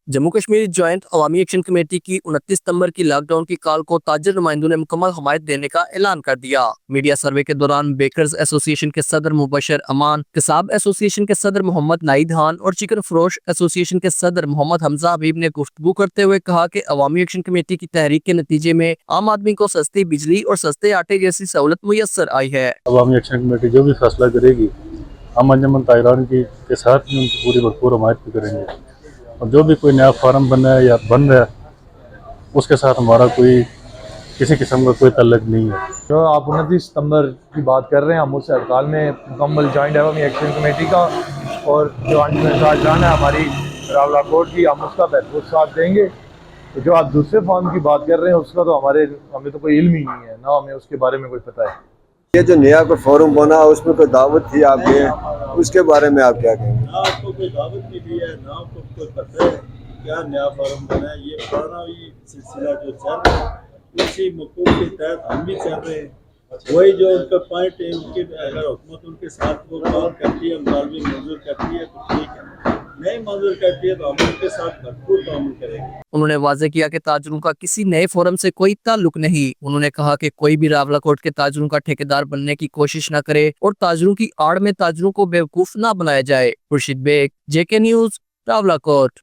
Jammu Kashmir joint अवामी action committee की 29 सितंबर की lockdown की कॉल को ताजर नुमाइंदों ने मुकम्मल हमायत देने का ऐलान कर दिया। मीडिया सर्वे के दौरान बेकर्स एसोसिएशन के सदर मुबशर अमान, कसाब एसोसिएशन के सदर मोहम्मद नाइद खान और चिकन फरोश एसोसिएशन के सदर मोहम्मद हमजा हबीब ने गुफ्तगू करते हुए कहा कि अवामी एक्शन कमेटी की तहरीक के नतीजे में आम आदमी को सस्ती बिजली और सस्ते आटे जैसी सहूलत मुयस्सर आई है। अवामी एक्शन कमेटी जो भी फैसला करेगी हम अंजुमन ताहिरान के साथ में उनकी पूरी भरपूर हमायत भी करेंगे, और जो भी कोई नया फार्म बना है या बन रहा है उसके साथ हमारा कोई किसी किस्म का कोई तल्लक नहीं है। जो आप 29 सितंबर की बात कर रहे हैं, हम उस हड़ताल में मुकम्मल जॉइंट अवामी एक्शन कमेटी का और जो अंजुमन है हमारी रावला कोर्ट की, हम उसका भरपूर साथ देंगे। तो जो आप दूसरे फॉर्म की बात कर रहे हैं उसका तो हमें तो कोई इल्म ही नहीं है, ना हमें उसके बारे में कोई पता है। ये जो नया कोई फोरम बना उसमें कोई दावत थी आपके, उसके बारे में आप क्या कहेंगे? ना आपको कोई दावत नहीं दी है, ना आपको कोई पता है क्या नया फोरम बना है। ये पुराना ही सिलसिला जो चल रहा है उसी मकूम के तहत हम भी चल रहे हैं। वही जो उनका पॉइंट है, उनके अगर हुकूमत उनके साथ वो काम करती है, मुतालबे मंजूर करती है तो ठीक है, नहीं मंजूर करती है तो हम उनके साथ भरपूर काम करेंगे। उन्होंने वाज़ेह किया कि ताजरों का किसी नए फोरम से कोई ताल्लुक नहीं। उन्होंने कहा कि कोई भी रावला कोर्ट के ताजरों का ठेकेदार बनने की कोशिश न करे और ताजरों की आड़ में ताजरों को बेवकूफ न बनाया जाए। Khurshid Baig, JK news, Rawla court.